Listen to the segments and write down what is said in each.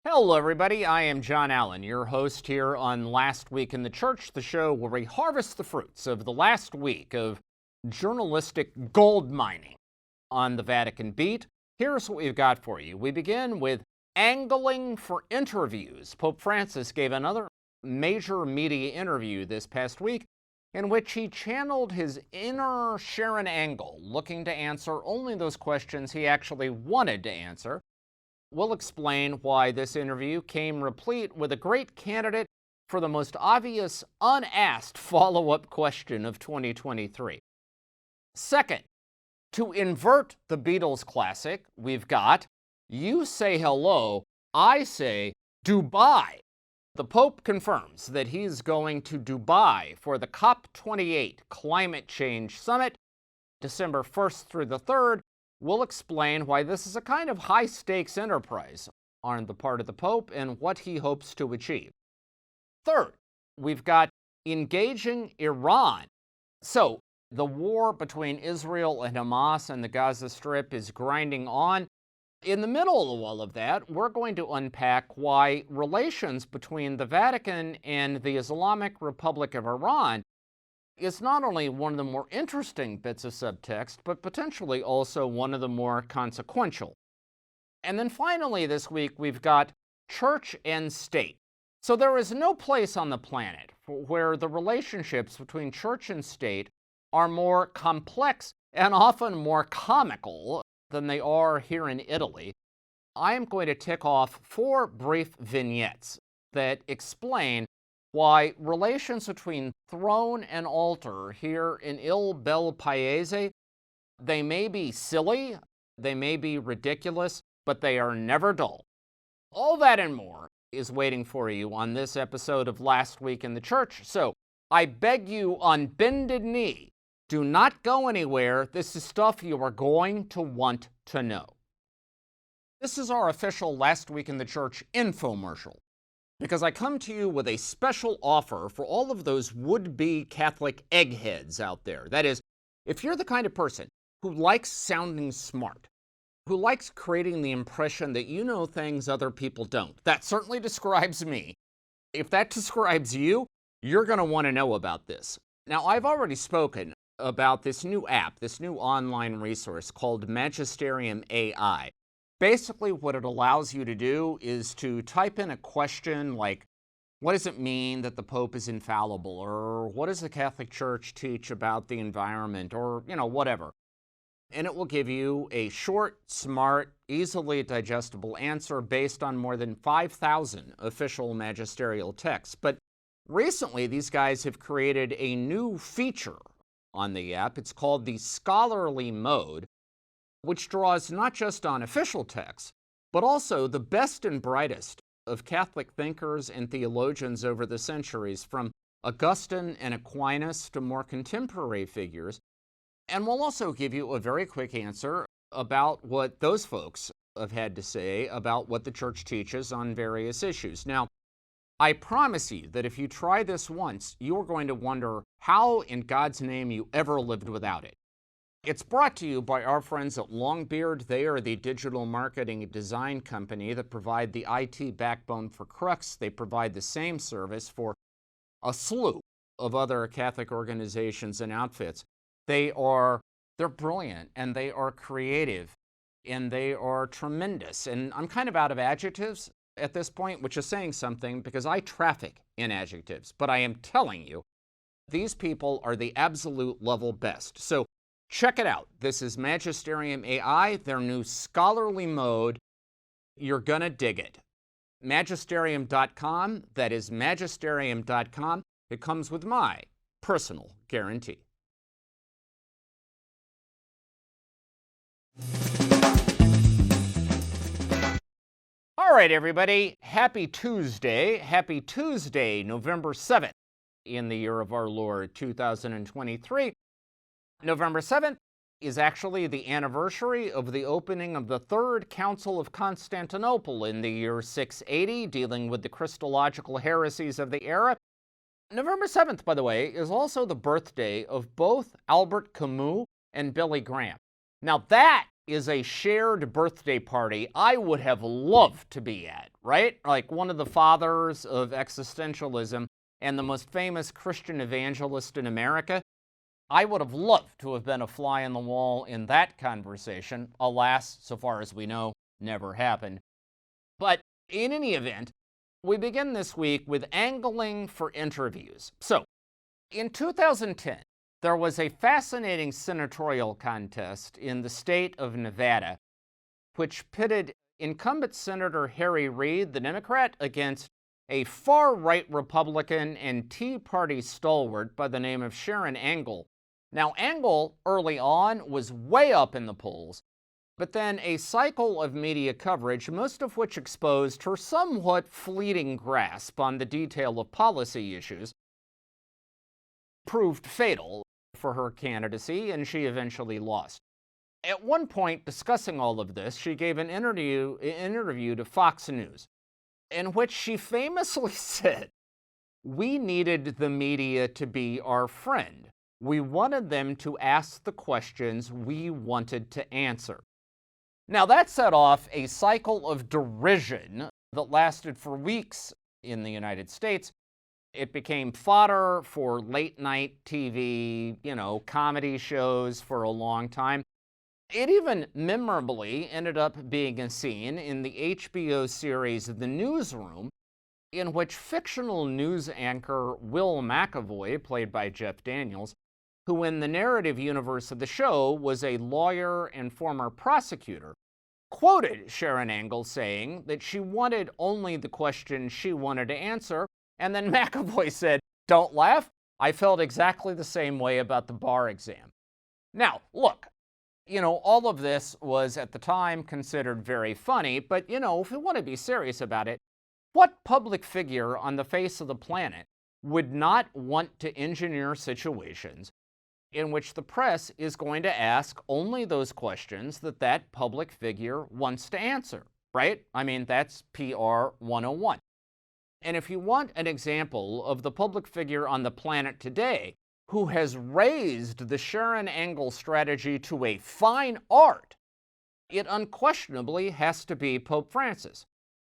Hello, everybody. I am John Allen, your host here on Last Week in the Church, the show where we harvest the fruits of the last week of journalistic gold mining on the Vatican beat. Here's what we've got for you. We begin with angling for interviews. Pope Francis gave another major media interview this past week in which he channeled his inner Sharon Angle, looking to answer only those questions he actually wanted to answer. We'll explain why this interview came replete with a great candidate for the most obvious unasked follow-up question of 2023. Second, to invert the Beatles classic, we've got You Say Hello, I Say Dubai. The Pope confirms that he's going to Dubai for the COP28 Climate Change Summit, December 1st through the 3rd. We'll explain why this is a kind of high-stakes enterprise on the part of the Pope and what he hopes to achieve. Third, we've got engaging Iran. So, the war between Israel and Hamas and the Gaza Strip is grinding on. In the middle of all of that, we're going to unpack why relations between the Vatican and the Islamic Republic of Iran is not only one of the more interesting bits of subtext, but potentially also one of the more consequential. And then finally this week, we've got church and state. So there is no place on the planet where the relationships between church and state are more complex and often more comical than they are here in Italy. I am going to tick off 4 brief vignettes that explain why relations between throne and altar here in Il Bel Paese, they may be silly, they may be ridiculous, but they are never dull. All that and more is waiting for you on this episode of Last Week in the Church. So I beg you on bended knee, do not go anywhere. This is stuff you are going to want to know. This is our official Last Week in the Church infomercial, because I come to you with a special offer for all of those would-be Catholic eggheads out there. That is, if you're the kind of person who likes sounding smart, who likes creating the impression that you know things other people don't, that certainly describes me. If that describes you, you're going to want to know about this. Now, I've already spoken about this new app, this new online resource called Magisterium AI. Basically, what it allows you to do is to type in a question like, what does it mean that the Pope is infallible? Or what does the Catholic Church teach about the environment? Or, whatever. And it will give you a short, smart, easily digestible answer based on more than 5,000 official magisterial texts. But recently, these guys have created a new feature on the app. It's called the Scholarly Mode, which draws not just on official texts, but also the best and brightest of Catholic thinkers and theologians over the centuries, from Augustine and Aquinas to more contemporary figures, and will also give you a very quick answer about what those folks have had to say about what the Church teaches on various issues. Now, I promise you that if you try this once, you are going to wonder how in God's name you ever lived without it. It's brought to you by our friends at Longbeard. They are the digital marketing and design company that provide the IT backbone for Crux. They provide the same service for a slew of other Catholic organizations and outfits. They're brilliant, and they are creative, and they are tremendous. And I'm kind of out of adjectives at this point, which is saying something because I traffic in adjectives. But I am telling you, these people are the absolute level best. So check it out. This is Magisterium AI, their new scholarly mode. You're going to dig it. Magisterium.com. That is magisterium.com. It comes with my personal guarantee. All right, everybody. Happy Tuesday. Happy Tuesday, November 7th, in the year of our Lord, 2023. November 7th is actually the anniversary of the opening of the Third Council of Constantinople in the year 680, dealing with the Christological heresies of the era. November 7th, by the way, is also the birthday of both Albert Camus and Billy Graham. Now that is a shared birthday party I would have loved to be at, right? Like one of the fathers of existentialism and the most famous Christian evangelist in America. I would have loved to have been a fly on the wall in that conversation. Alas, so far as we know, never happened. But in any event, we begin this week with angling for interviews. So, in 2010, there was a fascinating senatorial contest in the state of Nevada, which pitted incumbent Senator Harry Reid, the Democrat, against a far-right Republican and Tea Party stalwart by the name of Sharon Angle. Now, Angle, early on, was way up in the polls, but then a cycle of media coverage, most of which exposed her somewhat fleeting grasp on the detail of policy issues, proved fatal for her candidacy, and she eventually lost. At one point, discussing all of this, she gave an interview to Fox News, in which she famously said, "We needed the media to be our friend. We wanted them to ask the questions we wanted to answer." Now, that set off a cycle of derision that lasted for weeks in the United States. It became fodder for late-night TV, comedy shows for a long time. It even memorably ended up being a scene in the HBO series The Newsroom, in which fictional news anchor Will McAvoy, played by Jeff Daniels, who in the narrative universe of the show was a lawyer and former prosecutor, quoted Sharon Angle saying that she wanted only the questions she wanted to answer, and then McAvoy said, "Don't laugh, I felt exactly the same way about the bar exam." Now, look, all of this was at the time considered very funny, but, if we want to be serious about it, what public figure on the face of the planet would not want to engineer situations in which the press is going to ask only those questions that that public figure wants to answer, right? I mean, that's PR 101. And if you want an example of the public figure on the planet today who has raised the Sharon Angle strategy to a fine art, it unquestionably has to be Pope Francis.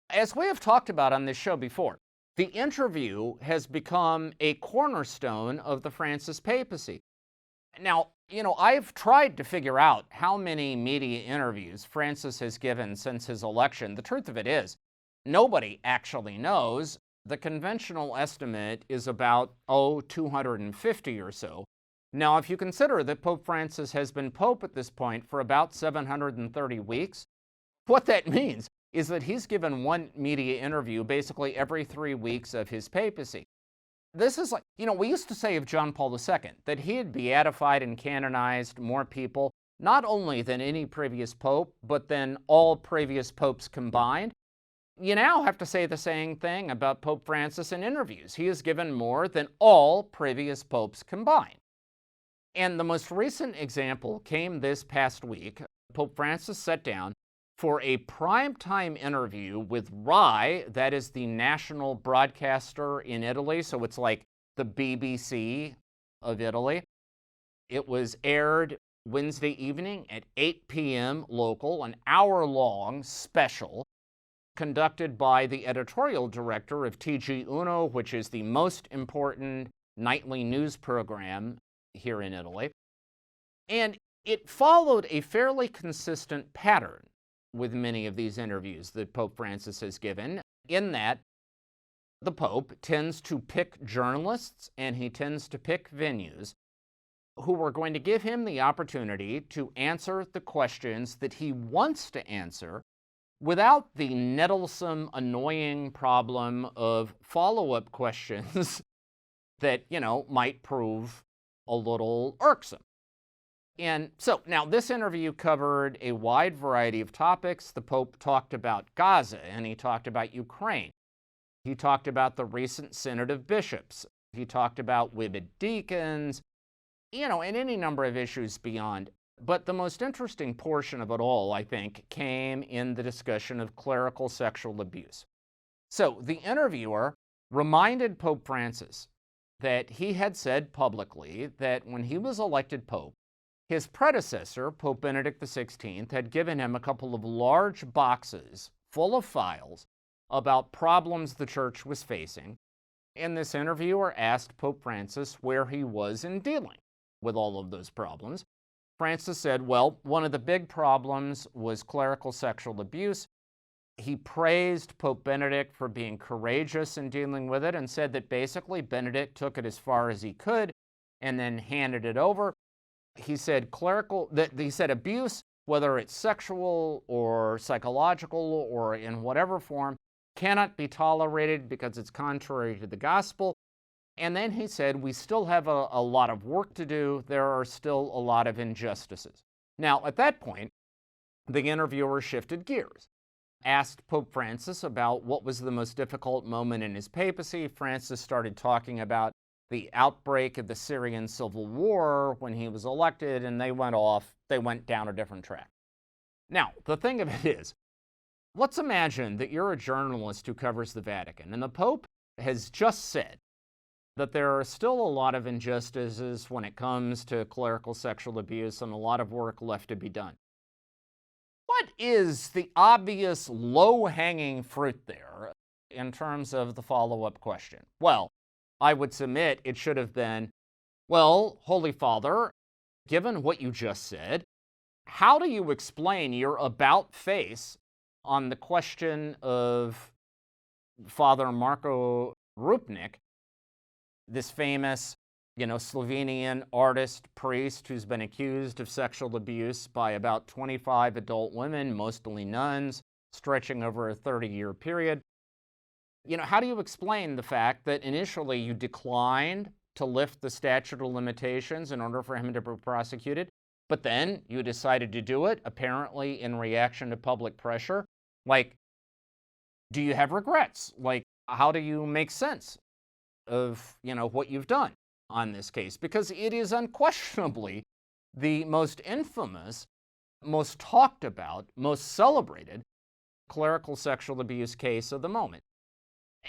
As we have talked about on this show before, the interview has become a cornerstone of the Francis papacy. Now, I've tried to figure out how many media interviews Francis has given since his election. The truth of it is, nobody actually knows. The conventional estimate is about, 250 or so. Now, if you consider that Pope Francis has been Pope at this point for about 730 weeks, what that means is that he's given one media interview basically every 3 weeks of his papacy. This is like, we used to say of John Paul II that he had beatified and canonized more people, not only than any previous pope, but than all previous popes combined. You now have to say the same thing about Pope Francis in interviews. He has given more than all previous popes combined. And the most recent example came this past week. Pope Francis sat down for a primetime interview with RAI, that is the national broadcaster in Italy, so it's like the BBC of Italy. It was aired Wednesday evening at 8 p.m. local, an hour-long special conducted by the editorial director of TG Uno, which is the most important nightly news program here in Italy. And it followed a fairly consistent pattern with many of these interviews that Pope Francis has given, in that the Pope tends to pick journalists and he tends to pick venues who are going to give him the opportunity to answer the questions that he wants to answer without the nettlesome, annoying problem of follow-up questions that, might prove a little irksome. And so now this interview covered a wide variety of topics. The Pope talked about Gaza and he talked about Ukraine. He talked about the recent Synod of Bishops. He talked about women deacons, and any number of issues beyond. But the most interesting portion of it all, I think, came in the discussion of clerical sexual abuse. So the interviewer reminded Pope Francis that he had said publicly that when he was elected Pope, His predecessor, Pope Benedict XVI, had given him a couple of large boxes full of files about problems the church was facing, and this interviewer asked Pope Francis where he was in dealing with all of those problems. Francis said, well, one of the big problems was clerical sexual abuse. He praised Pope Benedict for being courageous in dealing with it and said that basically Benedict took it as far as he could and then handed it over. He said abuse, whether it's sexual or psychological or in whatever form, cannot be tolerated because it's contrary to the gospel. And then he said, we still have a lot of work to do. There are still a lot of injustices. Now, at that point, the interviewer shifted gears, asked Pope Francis about what was the most difficult moment in his papacy. Francis started talking about the outbreak of the Syrian civil war when he was elected, and they went down a different track. Now, the thing of it is, let's imagine that you're a journalist who covers the Vatican, and the Pope has just said that there are still a lot of injustices when it comes to clerical sexual abuse and a lot of work left to be done. What is the obvious low-hanging fruit there in terms of the follow-up question? Well, I would submit it should have been, well, Holy Father, given what you just said, how do you explain your about-face on the question of Father Marko Rupnik, this famous, Slovenian artist, priest who's been accused of sexual abuse by about 25 adult women, mostly nuns, stretching over a 30-year period? How do you explain the fact that initially you declined to lift the statute of limitations in order for him to be prosecuted, but then you decided to do it, apparently in reaction to public pressure? Do you have regrets? How do you make sense of, what you've done on this case? Because it is unquestionably the most infamous, most talked about, most celebrated clerical sexual abuse case of the moment.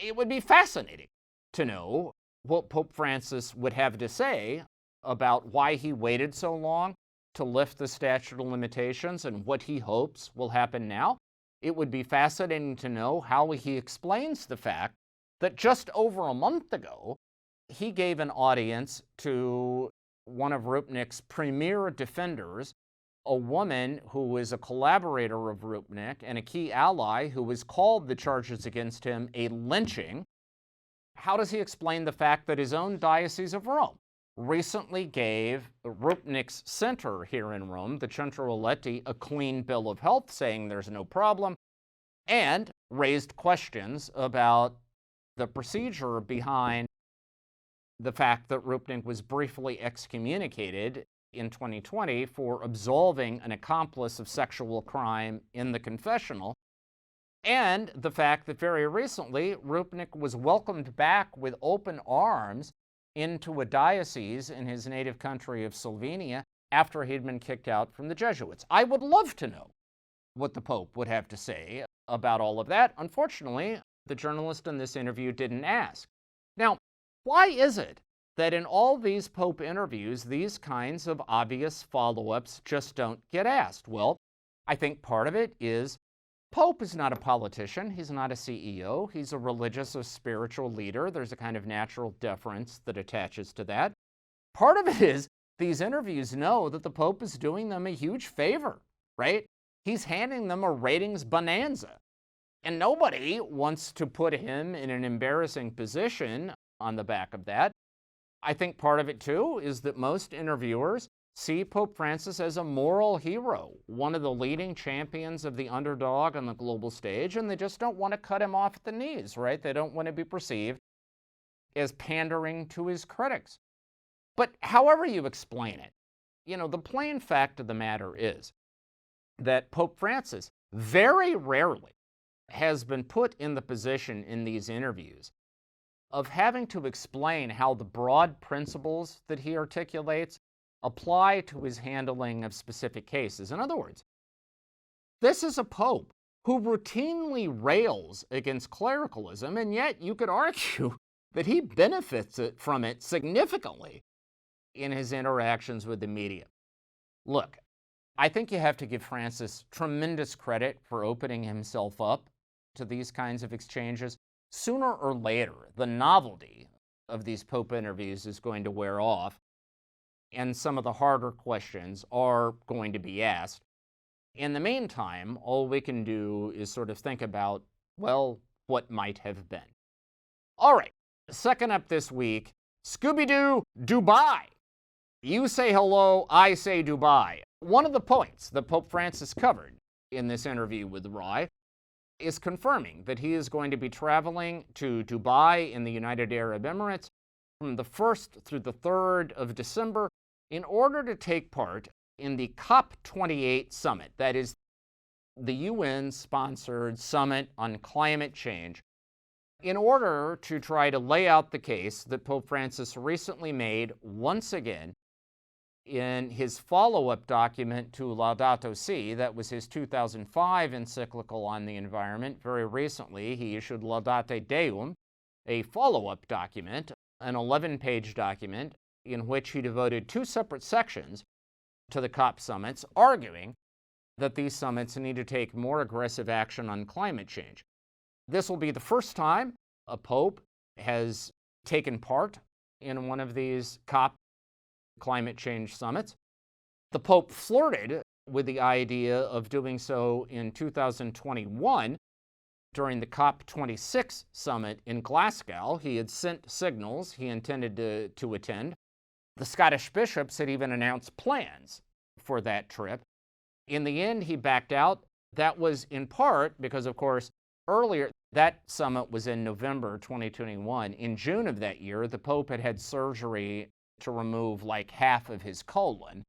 It would be fascinating to know what Pope Francis would have to say about why he waited so long to lift the statute of limitations and what he hopes will happen now. It would be fascinating to know how he explains the fact that just over a month ago, he gave an audience to one of Rupnik's premier defenders, a woman who is a collaborator of Rupnik and a key ally who has called the charges against him a lynching. How does he explain the fact that his own Diocese of Rome recently gave Rupnik's center here in Rome, the Centro Aletti, a clean bill of health, saying there's no problem, and raised questions about the procedure behind the fact that Rupnik was briefly excommunicated in 2020 for absolving an accomplice of sexual crime in the confessional, and the fact that very recently Rupnik was welcomed back with open arms into a diocese in his native country of Slovenia after he'd been kicked out from the Jesuits. I would love to know what the Pope would have to say about all of that. Unfortunately, the journalist in this interview didn't ask. Now, why is it that in all these Pope interviews, these kinds of obvious follow-ups just don't get asked? Well, I think part of it is Pope is not a politician. He's not a CEO. He's a religious or spiritual leader. There's a kind of natural deference that attaches to that. Part of it is these interviews know that the Pope is doing them a huge favor, right? He's handing them a ratings bonanza. And nobody wants to put him in an embarrassing position on the back of that. I think part of it, too, is that most interviewers see Pope Francis as a moral hero, one of the leading champions of the underdog on the global stage, and they just don't want to cut him off at the knees, right? They don't want to be perceived as pandering to his critics. But however you explain it, the plain fact of the matter is that Pope Francis very rarely has been put in the position in these interviews of having to explain how the broad principles that he articulates apply to his handling of specific cases. In other words, this is a pope who routinely rails against clericalism, and yet you could argue that he benefits from it significantly in his interactions with the media. Look, I think you have to give Francis tremendous credit for opening himself up to these kinds of exchanges. Sooner or later, the novelty of these Pope interviews is going to wear off, and some of the harder questions are going to be asked. In the meantime, all we can do is sort of think about, well, what might have been. All right, second up this week, Scooby-Doo Dubai. You say hello, I say Dubai. One of the points that Pope Francis covered in this interview with Roy is confirming that he is going to be traveling to Dubai in the United Arab Emirates from the 1st through the 3rd of December in order to take part in the COP28 summit. That is the UN-sponsored summit on climate change, in order to try to lay out the case that Pope Francis recently made once again in his follow-up document to Laudato Si. That was his 2005 encyclical on the environment. Very recently, he issued Laudate Deum, a follow-up document, an 11-page document in which he devoted 2 separate sections to the COP summits, arguing that these summits need to take more aggressive action on climate change. This will be the first time a pope has taken part in one of these COP climate change summits. The Pope flirted with the idea of doing so in 2021 during the COP26 summit in Glasgow. He had sent signals he intended to attend. The Scottish bishops had even announced plans for that trip. In the end, he backed out. That was in part because, of course, earlier, that summit was in November 2021. In June of that year, the Pope had had surgery to remove like half of his colon.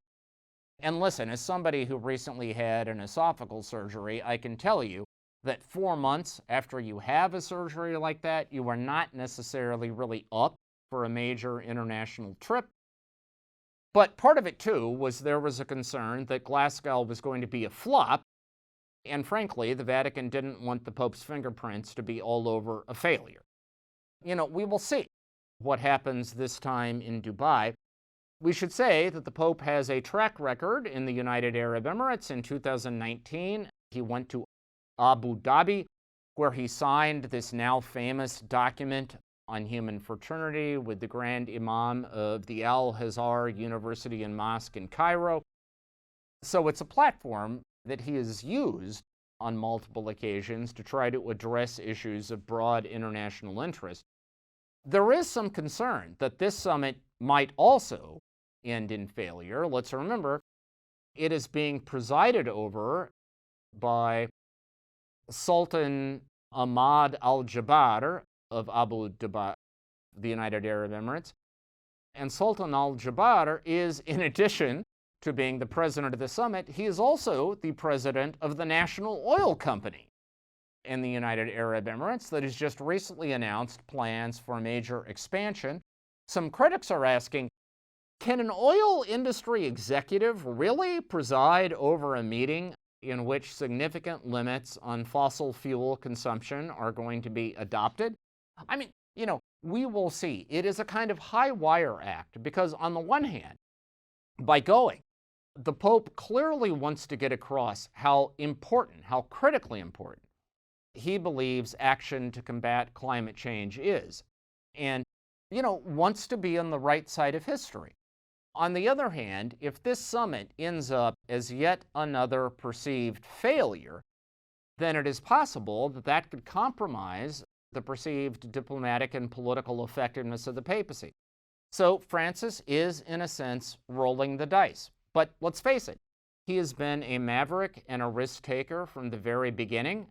And listen, as somebody who recently had an esophageal surgery, I can tell you that 4 months after you have a surgery like that, you are not necessarily really up for a major international trip. But part of it, too, was there was a concern that Glasgow was going to be a flop, and frankly, the Vatican didn't want the Pope's fingerprints to be all over a failure. We will see what happens this time in Dubai. We should say that the Pope has a track record in the United Arab Emirates. In 2019, he went to Abu Dhabi, where he signed this now famous document on human fraternity with the Grand Imam of the Al-Azhar University and Mosque in Cairo. So it's a platform that he has used on multiple occasions to try to address issues of broad international interest. There is some concern that this summit might also end in failure. Let's remember, it is being presided over by Sultan Ahmad al-Jabbar of Abu Dhabi, the United Arab Emirates. And Sultan al-Jabbar is, in addition to being the president of the summit, he is also the president of the National Oil Company in the United Arab Emirates that has just recently announced plans for a major expansion. Some critics are asking, can an oil industry executive really preside over a meeting in which significant limits on fossil fuel consumption are going to be adopted? I mean, we will see. It is a kind of high wire act because, on the one hand, by going, the Pope clearly wants to get across how important, how critically important he believes action to combat climate change is, and, wants to be on the right side of history. On the other hand, if this summit ends up as yet another perceived failure, then it is possible that that could compromise the perceived diplomatic and political effectiveness of the papacy. So Francis is, in a sense, rolling the dice. But let's face it, he has been a maverick and a risk taker from the very beginning.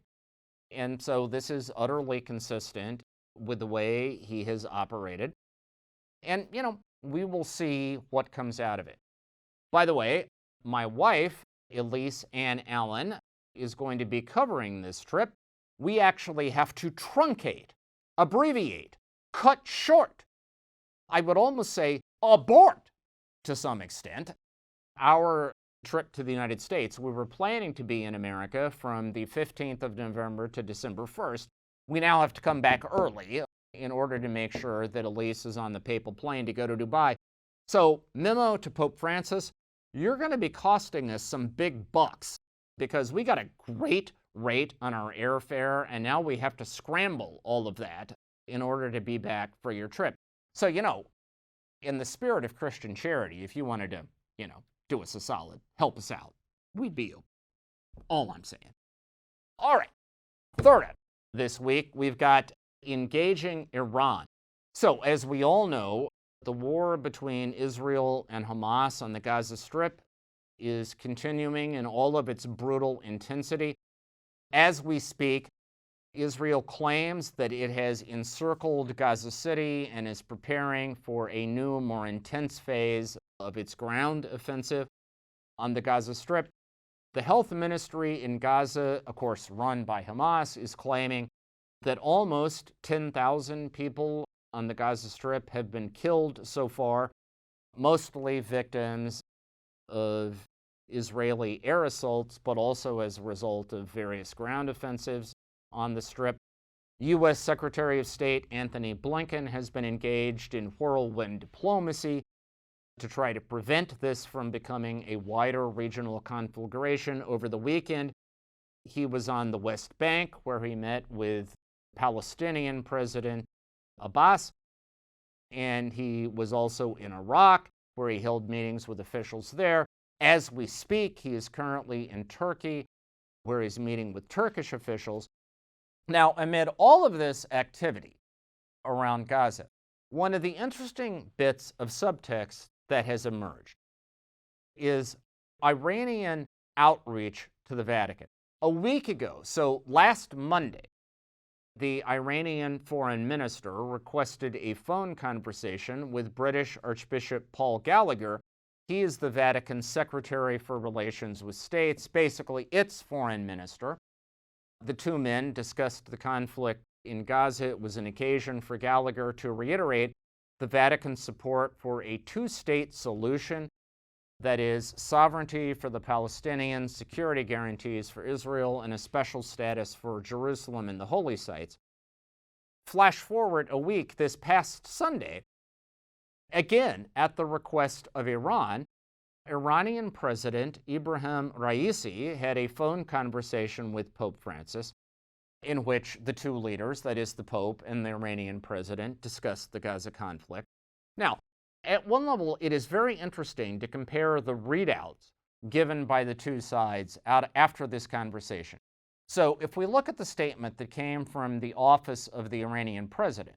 And so this is utterly consistent with the way he has operated. And, we will see what comes out of it. By the way, my wife, Elise Ann Allen, is going to be covering this trip. We actually have to truncate, abbreviate, cut short, I would almost say abort to some extent, our trip to the United States. We were planning to be in America from the 15th of November to December 1st. We now have to come back early in order to make sure that Elise is on the papal plane to go to Dubai. So, memo to Pope Francis, you're going to be costing us some big bucks because we got a great rate on our airfare, and now we have to scramble all of that in order to be back for your trip. So, in the spirit of Christian charity, if you wanted to, do us a solid, help us out, we'd be open. All I'm saying. All right. Third up this week, we've got engaging Iran. So, as we all know, the war between Israel and Hamas on the Gaza Strip is continuing in all of its brutal intensity. As we speak, Israel claims that it has encircled Gaza City and is preparing for a new, more intense phase of its ground offensive on the Gaza Strip. The health ministry in Gaza, of course, run by Hamas, is claiming that almost 10,000 people on the Gaza Strip have been killed so far, mostly victims of Israeli air assaults, but also as a result of various ground offensives on the Strip. U.S. Secretary of State Anthony Blinken has been engaged in whirlwind diplomacy to try to prevent this from becoming a wider regional conflagration. Over the weekend, he was on the West Bank, where he met with Palestinian President Abbas, and he was also in Iraq, where he held meetings with officials there. As we speak, he is currently in Turkey, where he's meeting with Turkish officials. Now, amid all of this activity around Gaza, one of the interesting bits of subtext that has emerged is Iranian outreach to the Vatican. A week ago, so last Monday, the Iranian foreign minister requested a phone conversation with British Archbishop Paul Gallagher. He is the Vatican Secretary for Relations with States, basically its foreign minister. The two men discussed the conflict in Gaza. It was an occasion for Gallagher to reiterate the Vatican's support for a two-state solution, that is, sovereignty for the Palestinians, security guarantees for Israel, and a special status for Jerusalem and the holy sites. Flash forward a week, this past Sunday, again, at the request of Iran, Iranian President Ibrahim Raisi had a phone conversation with Pope Francis in which the two leaders, that is the Pope and the Iranian president, discussed the Gaza conflict. Now, at one level, it is very interesting to compare the readouts given by the two sides after this conversation. So if we look at the statement that came from the office of the Iranian president,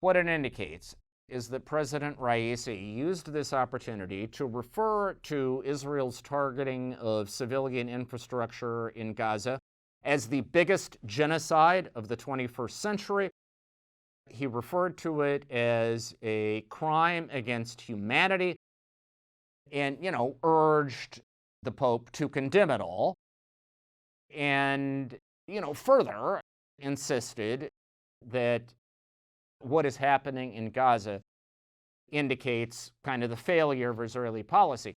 what it indicates is that President Raisi used this opportunity to refer to Israel's targeting of civilian infrastructure in Gaza as the biggest genocide of the 21st century. He referred to it as a crime against humanity and, urged the Pope to condemn it all and, further insisted that what is happening in Gaza indicates kind of the failure of Israeli policy.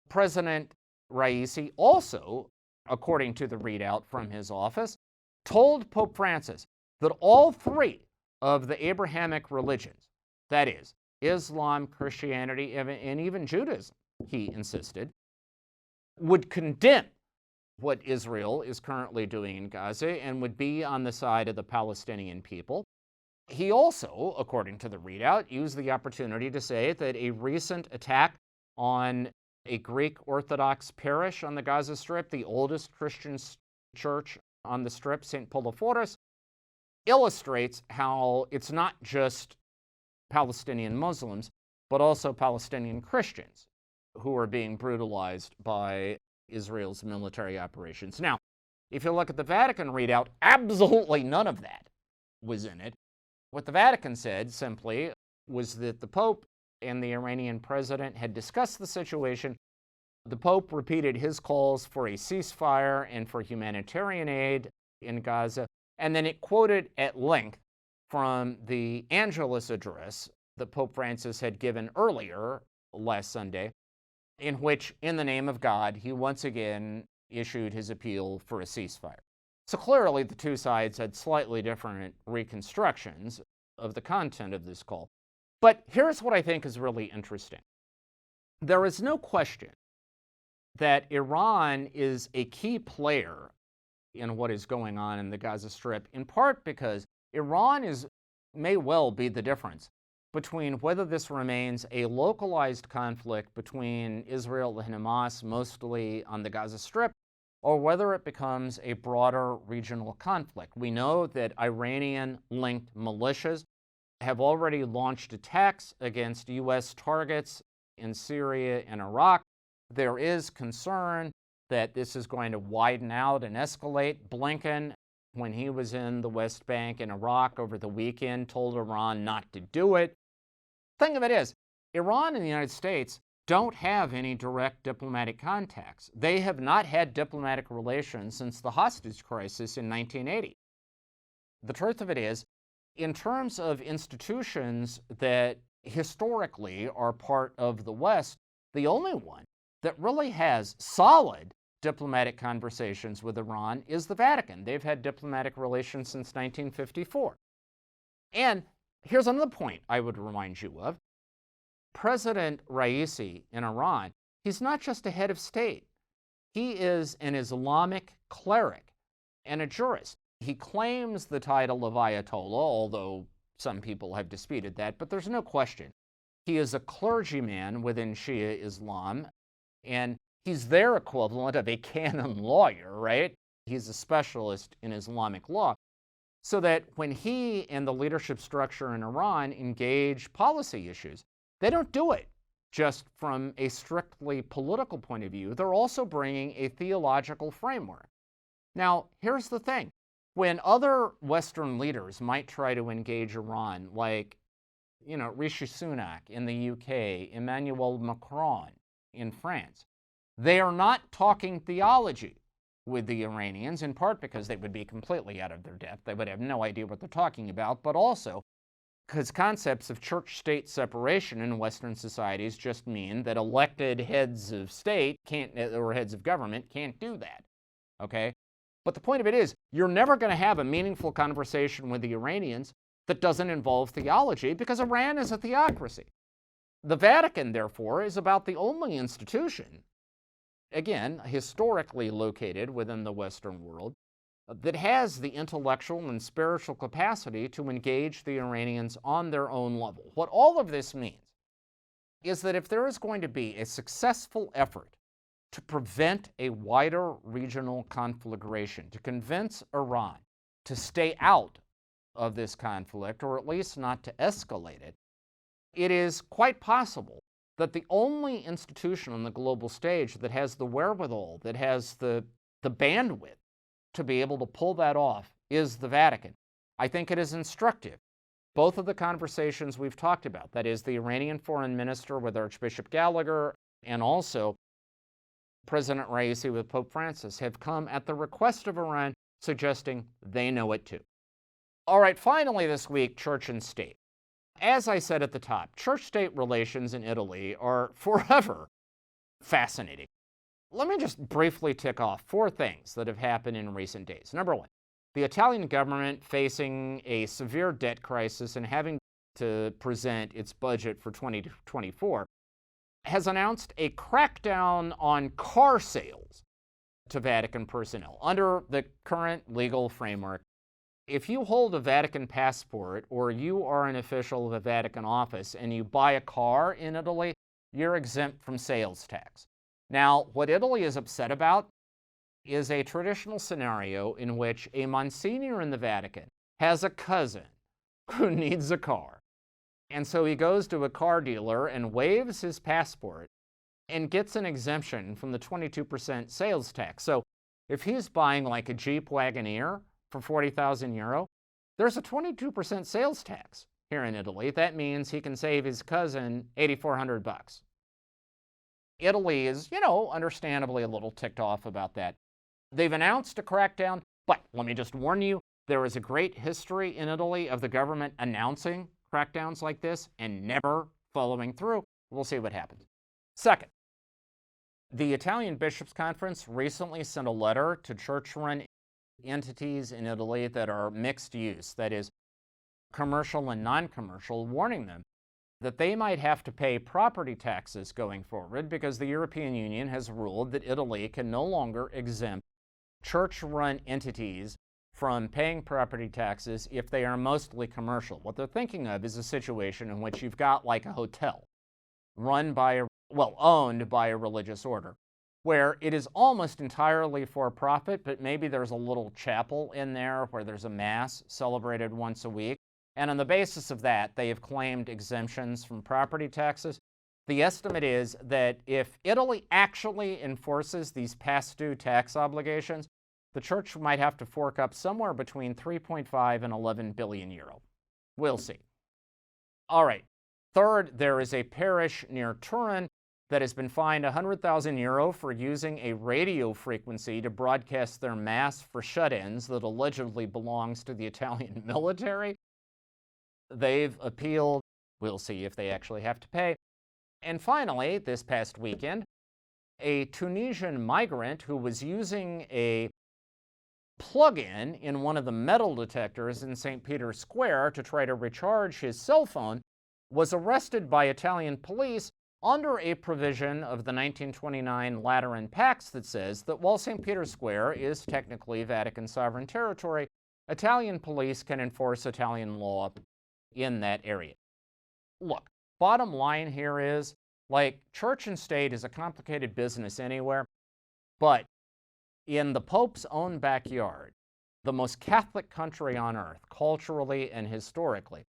President Raisi also, according to the readout from his office, told Pope Francis that all three of the Abrahamic religions, that is, Islam, Christianity, and even Judaism, he insisted, would condemn what Israel is currently doing in Gaza and would be on the side of the Palestinian people. He also, according to the readout, used the opportunity to say that a recent attack on a Greek Orthodox parish on the Gaza Strip, the oldest Christian church on the Strip, St. Polophoros, illustrates how it's not just Palestinian Muslims, but also Palestinian Christians who are being brutalized by Israel's military operations. Now, if you look at the Vatican readout, absolutely none of that was in it. What the Vatican said simply was that the Pope and the Iranian president had discussed the situation. The Pope repeated his calls for a ceasefire and for humanitarian aid in Gaza, and then it quoted at length from the Angelus address that Pope Francis had given earlier last Sunday, in which, in the name of God, he once again issued his appeal for a ceasefire. So clearly the two sides had slightly different reconstructions of the content of this call. But here's what I think is really interesting. There is no question that Iran is a key player in what is going on in the Gaza Strip, in part because Iran may well be the difference between whether this remains a localized conflict between Israel and Hamas, mostly on the Gaza Strip, or whether it becomes a broader regional conflict. We know that Iranian-linked militias have already launched attacks against U.S. targets in Syria and Iraq. There is concern that this is going to widen out and escalate. Blinken, when he was in the West Bank and Iraq over the weekend, told Iran not to do it. Thing of it is, Iran and the United States don't have any direct diplomatic contacts. They have not had diplomatic relations since the hostage crisis in 1980. The truth of it is, in terms of institutions that historically are part of the West, the only one that really has solid diplomatic conversations with Iran is the Vatican. They've had diplomatic relations since 1954. And here's another point I would remind you of. President Raisi in Iran, he's not just a head of state. He is an Islamic cleric and a jurist. He claims the title of Ayatollah, although some people have disputed that, but there's no question. He is a clergyman within Shia Islam, and he's their equivalent of a canon lawyer, right? He's a specialist in Islamic law. So that when he and the leadership structure in Iran engage policy issues, they don't do it just from a strictly political point of view. They're also bringing a theological framework. Now, here's the thing. When other Western leaders might try to engage Iran, like, Rishi Sunak in the UK, Emmanuel Macron in France, they are not talking theology with the Iranians, in part because they would be completely out of their depth. They would have no idea what they're talking about, but also because concepts of church-state separation in Western societies just mean that elected heads of state or heads of government can't do that, okay? But the point of it is, you're never going to have a meaningful conversation with the Iranians that doesn't involve theology, because Iran is a theocracy. The Vatican, therefore, is about the only institution, again, historically located within the Western world, that has the intellectual and spiritual capacity to engage the Iranians on their own level. What all of this means is that if there is going to be a successful effort to prevent a wider regional conflagration, to convince Iran to stay out of this conflict, or at least not to escalate it, it is quite possible that the only institution on the global stage that has the wherewithal, that has the bandwidth to be able to pull that off is the Vatican. I think it is instructive. Both of the conversations we've talked about, that is the Iranian foreign minister with Archbishop Gallagher and also President Raisi with Pope Francis, have come at the request of Iran, suggesting they know it too. All right, finally this week, church and state. As I said at the top, church-state relations in Italy are forever fascinating. Let me just briefly tick off 4 things that have happened in recent days. Number 1, the Italian government, facing a severe debt crisis and having to present its budget for 2024, has announced a crackdown on car sales to Vatican personnel. Under the current legal framework, if you hold a Vatican passport or you are an official of a Vatican office and you buy a car in Italy, you're exempt from sales tax. Now, what Italy is upset about is a traditional scenario in which a Monsignor in the Vatican has a cousin who needs a car. And so he goes to a car dealer and waives his passport and gets an exemption from the 22% sales tax. So if he's buying like a Jeep Wagoneer for 40,000 euro, there's a 22% sales tax here in Italy. That means he can save his cousin $8,400. Italy is, understandably a little ticked off about that. They've announced a crackdown, but let me just warn you, there is a great history in Italy of the government announcing crackdowns like this and never following through. We'll see what happens. Second, the Italian Bishops' Conference recently sent a letter to church-run entities in Italy that are mixed use, that is, commercial and non-commercial, warning them that they might have to pay property taxes going forward because the European Union has ruled that Italy can no longer exempt church-run entities from paying property taxes if they are mostly commercial. What they're thinking of is a situation in which you've got like a hotel owned by a religious order, where it is almost entirely for profit, but maybe there's a little chapel in there where there's a mass celebrated once a week. And on the basis of that, they have claimed exemptions from property taxes. The estimate is that if Italy actually enforces these past due tax obligations, the church might have to fork up somewhere between 3.5 and 11 billion euro. We'll see. All right. Third, there is a parish near Turin that has been fined 100,000 euro for using a radio frequency to broadcast their mass for shut-ins that allegedly belongs to the Italian military. They've appealed. We'll see if they actually have to pay. And finally, this past weekend, a Tunisian migrant who was using a plug-in in one of the metal detectors in St. Peter's Square to try to recharge his cell phone was arrested by Italian police under a provision of the 1929 Lateran Pact that says that while St. Peter's Square is technically Vatican sovereign territory, Italian police can enforce Italian law in that area. Look, bottom line here is, like, church and state is a complicated business anywhere, but in the Pope's own backyard, the most Catholic country on earth, culturally and historically,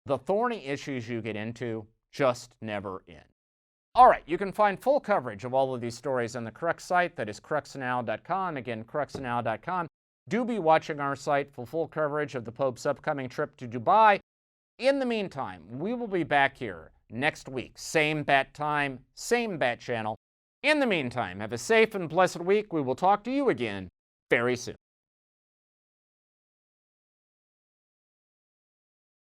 the thorny issues you get into just never end. All right, you can find full coverage of all of these stories on the Crux site. That is cruxnow.com. Again, cruxnow.com. Do be watching our site for full coverage of the Pope's upcoming trip to Dubai. In the meantime, we will be back here next week. Same bat time, same bat channel. In the meantime, have a safe and blessed week. We will talk to you again very soon.